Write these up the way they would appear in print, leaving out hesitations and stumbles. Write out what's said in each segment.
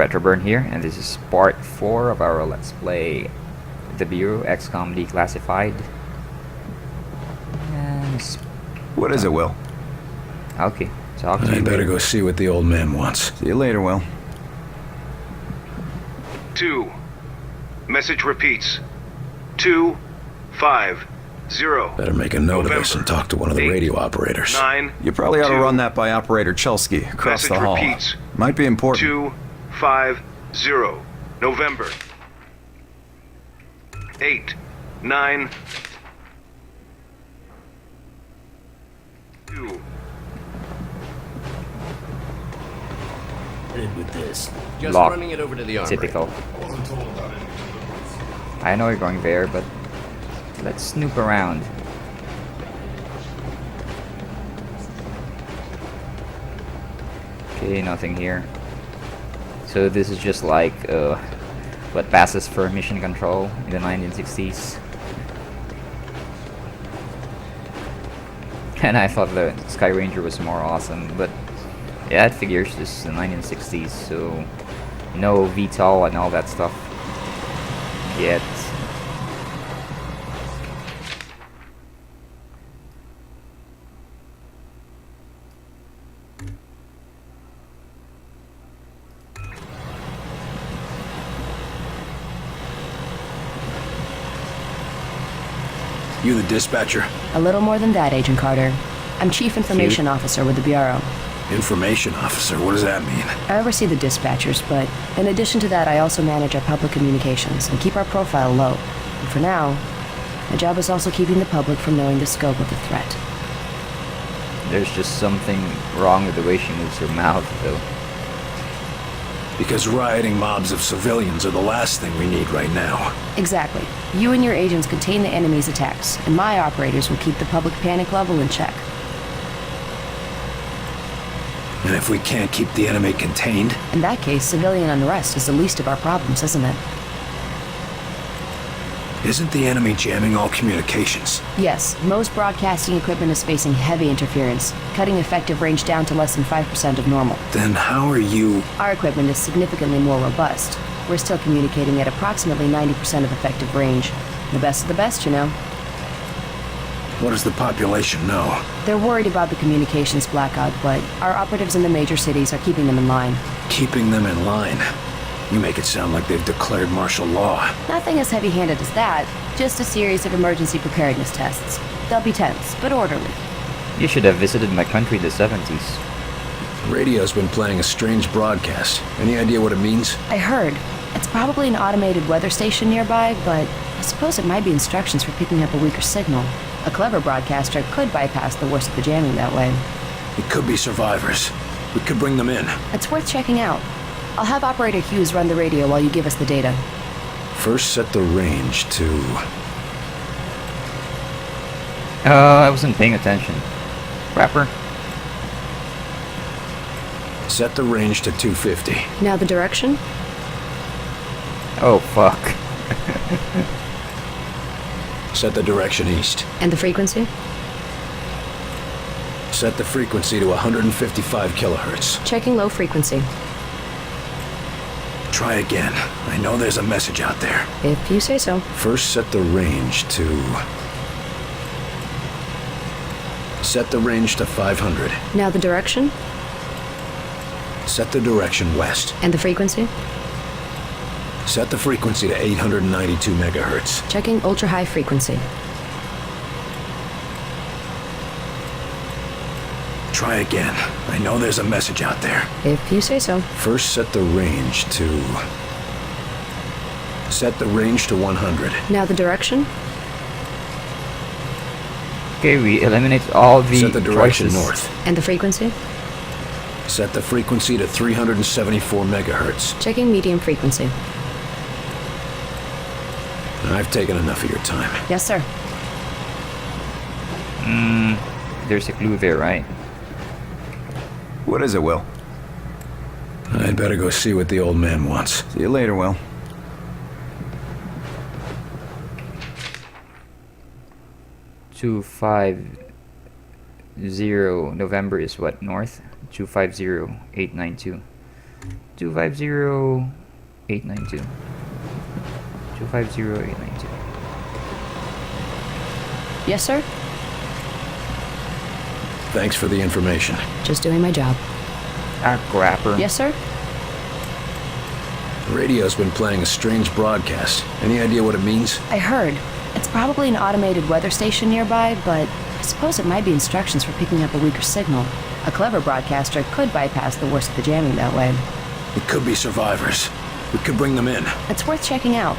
Retroburn here, and this is part 4 of our Let's Play The Bureau XCOM Declassified. And what is it, Will? okay, talk to I you better later. go see what the old man wants. See you later, Will. 2. Message repeats. 2, 5, 0. Better make a note of this and talk to one of the 8, radio operators. 9. You probably ought to 2, run that by Operator Chelsky across message the hall. repeats. Might be important. 2, 5, 0. November. 8, 9. 2. With this. Just Lock. running it over to the armory. Typical. I know you're going there, but let's snoop around. Okay, nothing here. So this is just like what passes for mission control in the 1960s. And I thought the Sky Ranger was more awesome, but yeah, it figures this is the 1960s, so no VTOL and all that stuff yet. You the dispatcher? A little more than that, Agent Carter. I'm Chief Information Officer with the Bureau. Information officer, what does that mean? I oversee the dispatchers, but in addition to that, I also manage our public communications and keep our profile low. And for now, my job is also keeping the public from knowing the scope of the threat. There's just something wrong with the way she moves her mouth, though. Because rioting mobs of civilians are the last thing we need right now. Exactly. You and your agents contain the enemy's attacks, and my operators will keep the public panic level in check. And if we can't keep the enemy contained? In that case, civilian unrest is the least of our problems, isn't it? Isn't the enemy jamming all communications? Yes, most broadcasting equipment is facing heavy interference, cutting effective range down to less than 5% of normal. Then how are you... Our equipment is significantly more robust. We're still communicating at approximately 90% of effective range. The best of the best, you know. What does the population know? They're worried about the communications blackout, but our operatives in the major cities are keeping them in line. Keeping them in line? You make it sound like they've declared martial law. Nothing as heavy-handed as that, just a series of emergency preparedness tests. They'll be tense, but orderly. You should have visited my country in the 70s. Radio's been playing a strange broadcast. Any idea what it means? I heard. It's probably an automated weather station nearby, but I suppose it might be instructions for picking up a weaker signal. A clever broadcaster could bypass the worst of the jamming that way. It could be survivors. We could bring them in. It's worth checking out. I'll have Operator Hughes run the radio while you give us the data. First set the range to... I wasn't paying attention. Rapper. Set the range to 250. Now the direction? Oh, fuck. Set the direction east. And the frequency? Set the frequency to 155 kilohertz. Checking low frequency. Try again. I know there's a message out there. If you say so. First set the range to... Set the range to 500. Now the direction? Set the direction west. And the frequency? Set the frequency to 892 megahertz. Checking ultra-high frequency. Try again. I know there's a message out there. If you say so. First set the range to... Set the range to 100. Now the direction? Okay, we eliminate all the Set the direction choices. north. And the frequency? Set the frequency to 374 megahertz. Checking medium frequency. I've taken enough of your time. Yes, sir. There's a clue there, right? What is it, Will? I'd better go see what the old man wants. See you later, Will. 250 November is what? North? 250892. 250-892. 250-892. Yes, sir? Thanks for the information. Just doing my job. Ah, crapper. Yes, sir? The radio's been playing a strange broadcast. Any idea what it means? I heard. It's probably an automated weather station nearby, but I suppose it might be instructions for picking up a weaker signal. A clever broadcaster could bypass the worst of the jamming that way. It could be survivors. We could bring them in. It's worth checking out.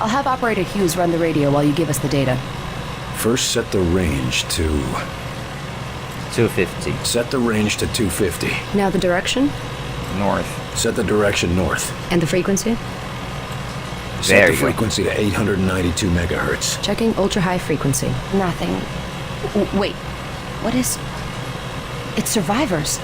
I'll have Operator Hughes run the radio while you give us the data. First, set the range to... 250. Set the range to 250. Now the direction? North. Set the direction north. And the frequency? Set There the you go. frequency to 892 megahertz. Checking ultra-high frequency. Nothing. Wait. What is... It's survivors.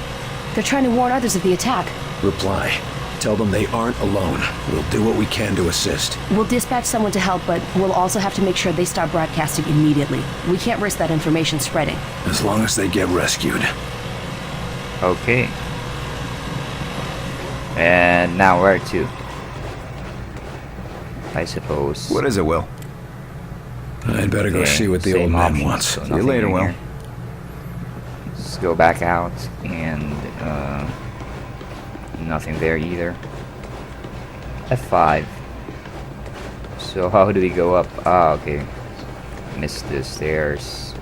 They're trying to warn others of the attack. Reply. Tell them they aren't alone. We'll do what we can to assist. We'll dispatch someone to help, but we'll also have to make sure they stop broadcasting immediately. We can't risk that information spreading. As long as they get rescued. Okay. And now where to? I suppose. What is it, Will? I'd better go Okay, see what the same old man options, wants. so See you nothing later, in Will. here. Let's go back out and nothing there either. F5. So how do we go up? Ah, okay. Missed the stairs.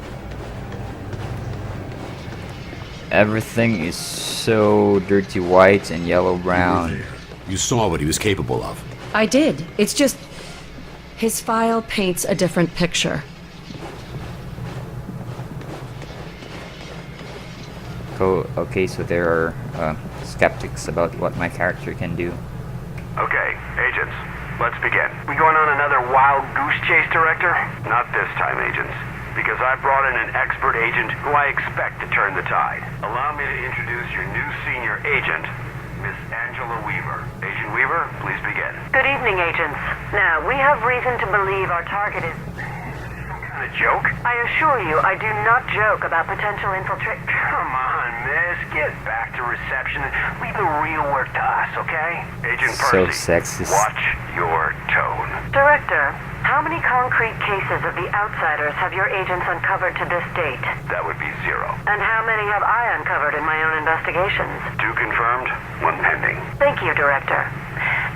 Everything is so dirty white and yellow brown. You saw what he was capable of. I did. It's just... his file paints a different picture. Okay, so there are skeptics about what my character can do. Okay, agents, let's begin. We going on another wild goose chase, Director? Not this time, agents, because I brought in an expert agent who I expect to turn the tide. Allow me to introduce your new senior agent, Miss Angela Weaver. Agent Weaver, please begin. Good evening, agents. Now, we have reason to believe our target is... A joke? I assure you, I do not joke about potential infiltrate... Come on, miss. Get back to reception and leave the real work to us, okay? Agent So Percy, sexist. watch your tone. Director, how many concrete cases of the outsiders have your agents uncovered to this date? That would be 0. And how many have I uncovered in my own investigations? 2 confirmed, 1 pending. Thank you, Director.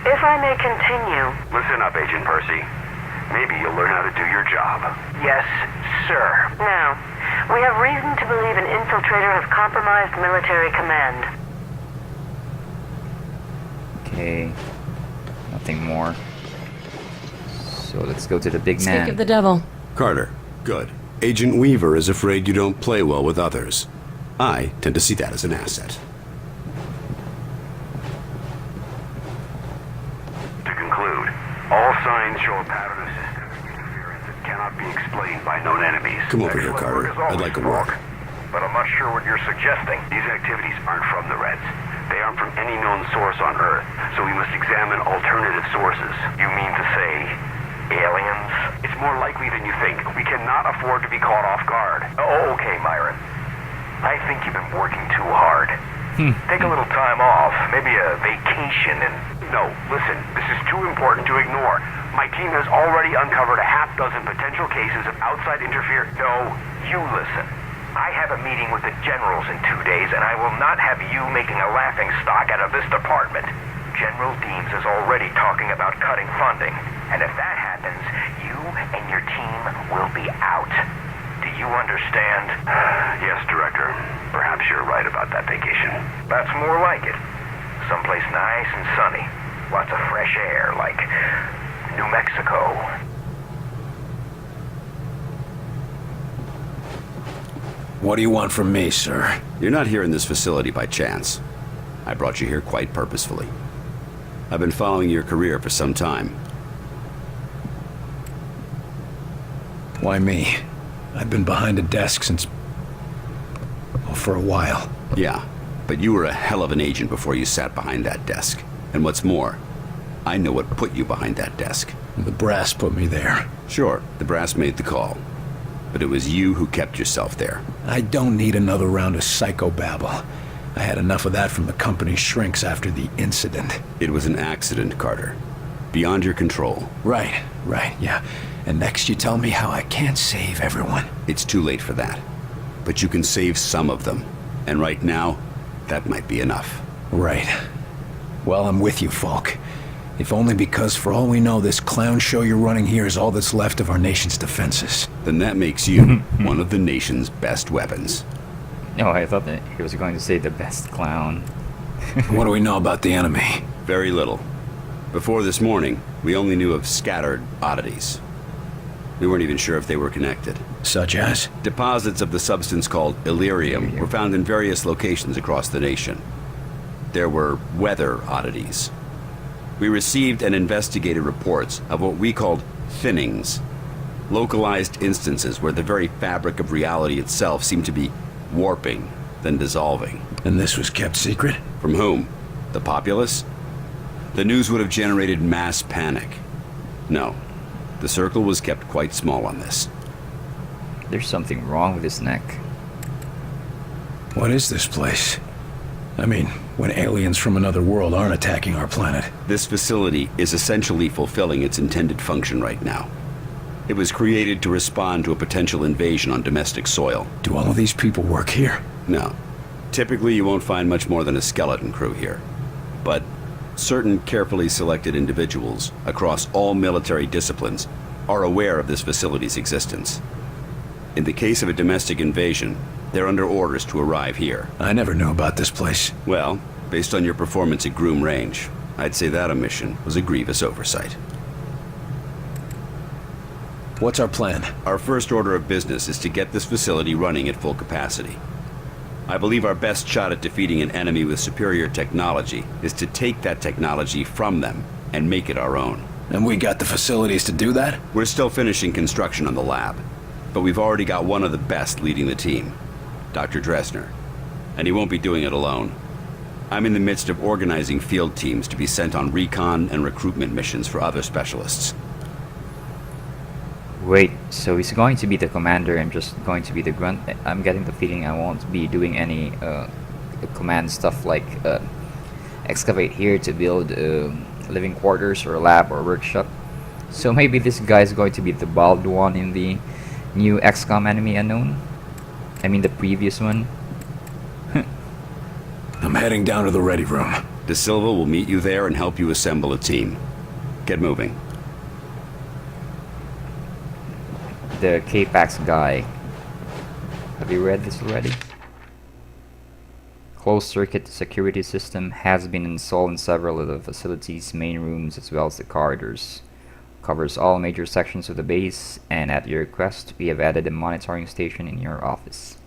If I may continue... Listen up, Agent Percy. Maybe you'll learn how to do your job. Yes, sir. Now, we have reason to believe an infiltrator has compromised military command. Okay. Nothing more. So let's go to the big man. Speak of the devil. Carter, good. Agent Weaver is afraid you don't play well with others. I tend to see that as an asset. To conclude, all signs show a pattern of systemic interference that cannot be explained by known enemies. Come over here, Excellent work Carter. as always, I'd like a Spock. walk. But I'm not sure what you're suggesting. These activities aren't from the Reds. They aren't from any known source on Earth, so we must examine alternative sources. You mean to say aliens? It's more likely than you think. We cannot afford to be caught off guard. Oh, okay, Myron. I think you've been working too hard. Take a little time off, maybe a vacation, and... No, listen, this is too important to ignore. My team has already uncovered a half dozen potential cases of outside interference. No, you listen. I have a meeting with the generals in 2 days, and I will not have you making a laughing stock out of this department. General Deems is already talking about cutting funding, and if that happens, you and your team will be out. Do you understand? Yes, Director. Perhaps you're right about that vacation. That's more like it. Someplace nice and sunny. Lots of fresh air, like New Mexico. What do you want from me, sir? You're not here in this facility by chance. I brought you here quite purposefully. I've been following your career for some time. Why me? I've been behind a desk since... well, for a while. Yeah, but you were a hell of an agent before you sat behind that desk. And what's more, I know what put you behind that desk. The brass put me there. Sure, the brass made the call. But it was you who kept yourself there. I don't need another round of psychobabble. I had enough of that from the company's shrinks after the incident. It was an accident, Carter. Beyond your control. Right, yeah. And next you tell me how I can't save everyone. It's too late for that. But you can save some of them. And right now, that might be enough. Right. Well, I'm with you, Falk. If only because, for all we know, this clown show you're running here is all that's left of our nation's defenses. Then that makes you one of the nation's best weapons. No, I thought that he was going to say the best clown. What do we know about the enemy? Very little. Before this morning, we only knew of scattered oddities. We weren't even sure if they were connected. Such as? Deposits of the substance called Illyrium were found in various locations across the nation. There were weather oddities. We received and investigated reports of what we called thinnings, localized instances where the very fabric of reality itself seemed to be warping, then dissolving. And this was kept secret? From whom? The populace? The news would have generated mass panic. No, the circle was kept quite small on this. There's something wrong with his neck. What is this place? I mean, when aliens from another world aren't attacking our planet. This facility is essentially fulfilling its intended function right now. It was created to respond to a potential invasion on domestic soil. Do all of these people work here? No. Typically, you won't find much more than a skeleton crew here. But certain carefully selected individuals across all military disciplines are aware of this facility's existence. In the case of a domestic invasion, they're under orders to arrive here. I never knew about this place. Well, based on your performance at Groom Range, I'd say that omission was a grievous oversight. What's our plan? Our first order of business is to get this facility running at full capacity. I believe our best shot at defeating an enemy with superior technology is to take that technology from them and make it our own. And we got the facilities to do that? We're still finishing construction on the lab, but we've already got one of the best leading the team, Dr. Dresner. And he won't be doing it alone. I'm in the midst of organizing field teams to be sent on recon and recruitment missions for other specialists. Wait, so he's going to be the commander and just going to be the grunt? I'm getting the feeling I won't be doing any command stuff like excavate here to build living quarters or lab or workshop. So maybe this guy's going to be the bald one in the new XCOM Enemy Unknown? I mean the previous one. I'm heading down to the ready room. De Silva will meet you there and help you assemble a team. Get moving. The K-Pax guy. Have you read this already? Closed circuit security system has been installed in several of the facility's main rooms as well as the corridors. Covers all major sections of the base, and at your request, we have added a monitoring station in your office.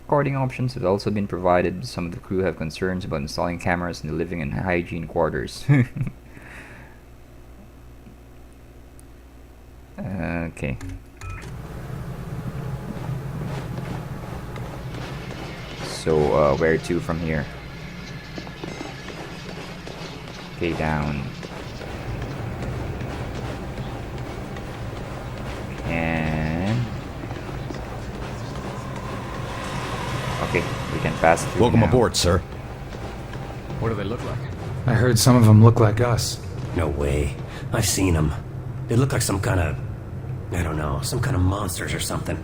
Recording options have also been provided. Some of the crew have concerns about installing cameras in the living and hygiene quarters. Okay. So, where to from here? Okay, down. And... okay, we can pass through Welcome now. aboard, sir. What do they look like? I heard some of them look like us. No way. I've seen them. They look like some kind of... I don't know, some kind of monsters or something.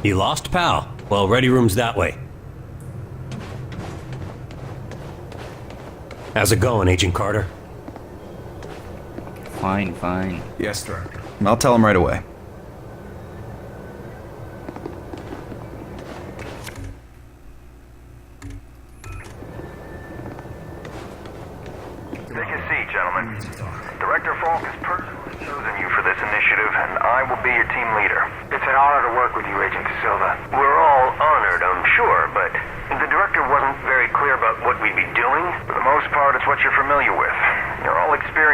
You lost, pal? Well, ready room's that way. How's it going, Agent Carter? Fine, fine. Yes, sir. I'll tell him right away. Take a seat, gentlemen. Director Falk has personally chosen you for this initiative, and I will be your team leader. It's an honor to work with you, Agent De Silva. We're all honored, I'm sure, but the director wasn't very clear about what we'd be doing. For the most part, it's what you're familiar with. You're all experienced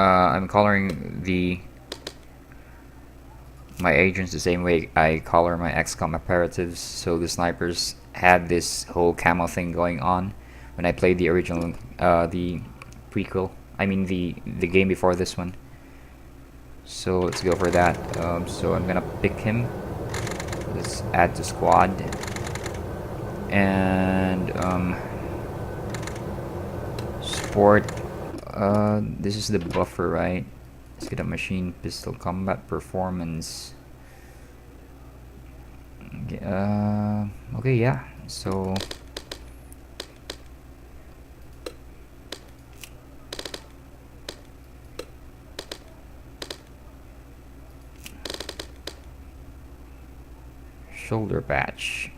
I'm coloring my agents the same way I color my XCOM operatives. So the snipers had this whole camo thing going on when I played the original, the prequel. I mean the game before this one. So let's go for that. So I'm gonna pick him. Let's add to squad. And sport. This is the buffer, right? Let's get a machine pistol combat performance. Okay, yeah. So shoulder patch.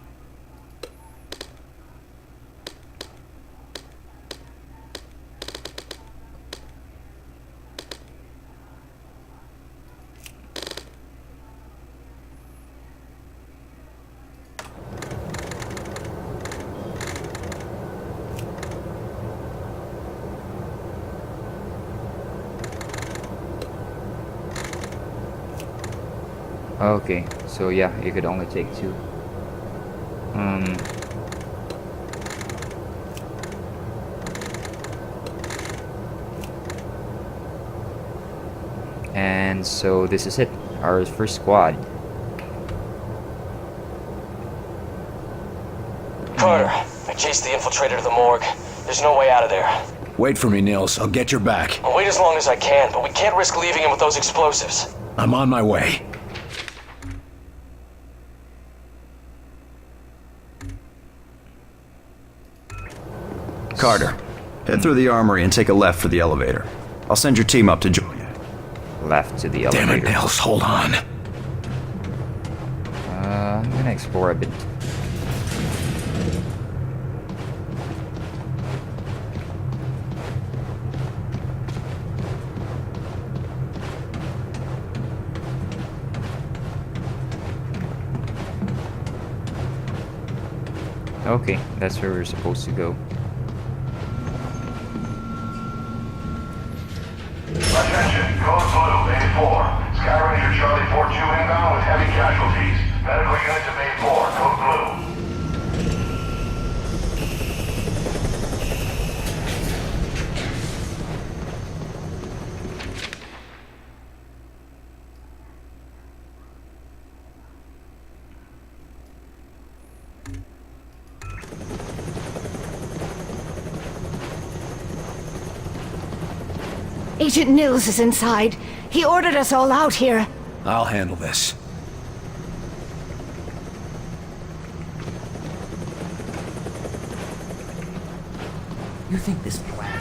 Okay, so yeah, you could only take 2. And so this is it, our first squad. Carter, I chased the infiltrator to the morgue. There's no way out of there. Wait for me, Nils. I'll get your back. I'll wait as long as I can, but we can't risk leaving him with those explosives. I'm on my way. Carter, head through the armory and take a left for the elevator. I'll send your team up to join you. Left to the elevator. Damn it, Nils, hold on. I'm gonna explore a bit. Okay, that's where we're supposed to go. Attention, Code Blue, Bay 4. Sky Ranger Charlie 4-2 inbound with heavy casualties. Medical unit to Bay 4, Code Blue. Agent Nils is inside. He ordered us all out here. I'll handle this. You think this plan?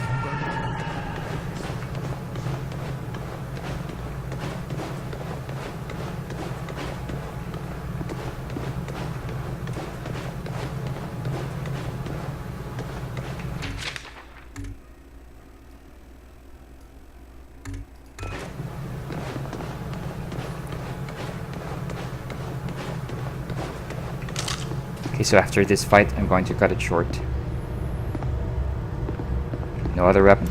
Okay, so after this fight, I'm going to cut it short. No other weapon.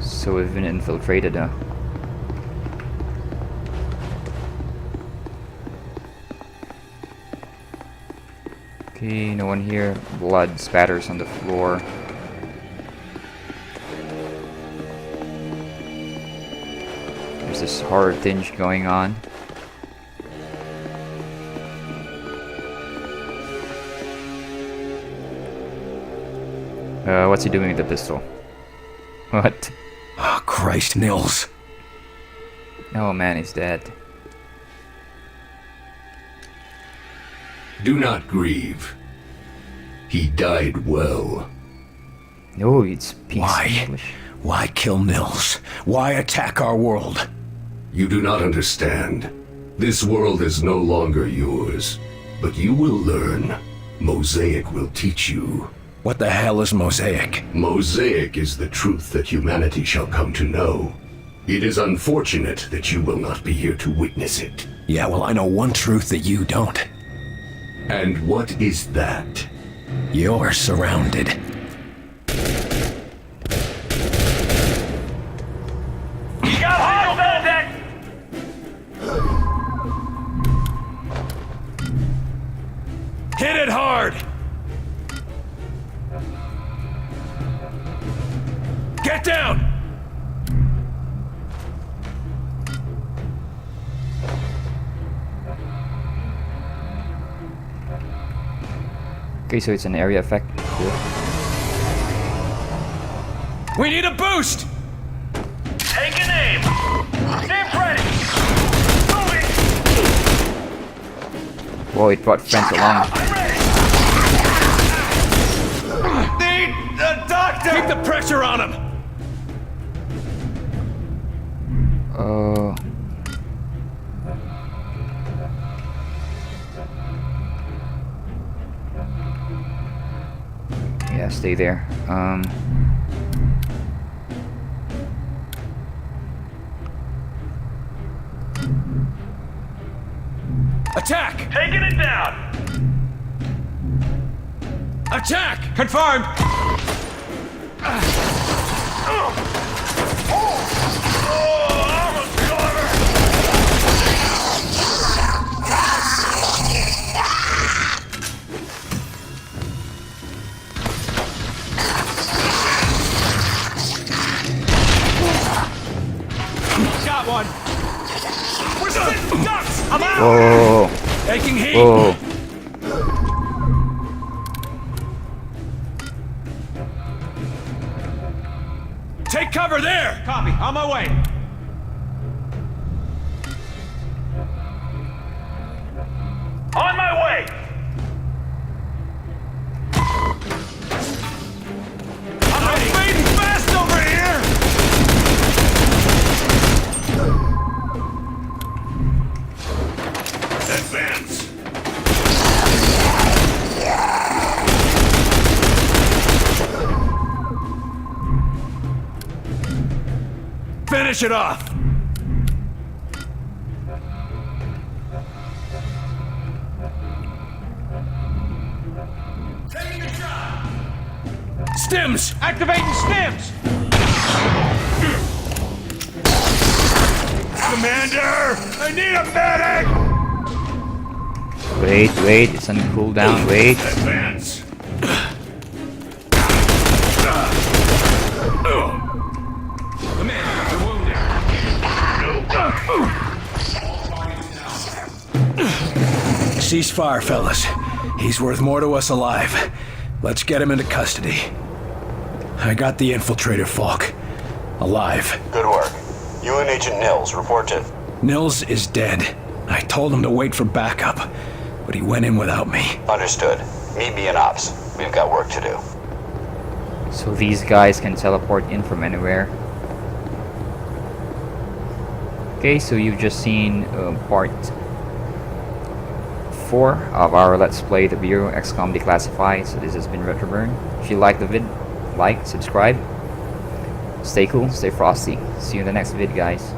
So we've been infiltrated, huh? Okay, no one here. Blood spatters on the floor. There's this horror tinge going on. What's he doing with the pistol? What? Oh, Christ, Nils. Oh man, he's dead. Do not grieve. He died well. No, it speaks Why? English. Why kill Nils? Why attack our world? You do not understand. This world is no longer yours. But you will learn. Mosaic will teach you. What the hell is Mosaic? Mosaic is the truth that humanity shall come to know. It is unfortunate that you will not be here to witness it. Yeah, well, I know one truth that you don't. And what is that? You're surrounded. You got hostile deck! Hit it hard! Get down! Okay, so it's an area effect. Cool. We need a boost! Take an aim! Stand ready! Moving! Whoa, it brought friends along. Need a doctor! Keep the pressure on him! Yeah, stay there. Attack! Taking it down! Attack! Confirmed! Got one! We're sitting ducks! I'm out! Whoa. Taking heat! Whoa. Take cover there! Copy, on my way! On my way! I'm fading fast over here! Advance! Finish it off! Taking a shot! Stims! Activating stims! Commander! I need a medic! Wait, it's on cooldown, wait. Advance! Commander, you're wounded. Ceasefire, fellas. He's worth more to us alive. Let's get him into custody. I got the infiltrator, Falk. Alive. Good work. You and Agent Nils, report to... Nils is dead. I told him to wait for backup, but he went in without me. Understood. Meet me in Ops. We've got work to do. So these guys can teleport in from anywhere. Okay, so you've just seen part 4 of our Let's Play the Bureau XCOM Declassified. So this has been Retroburn. If you like the vid, like, subscribe. Stay cool, stay frosty. See you in the next vid, guys.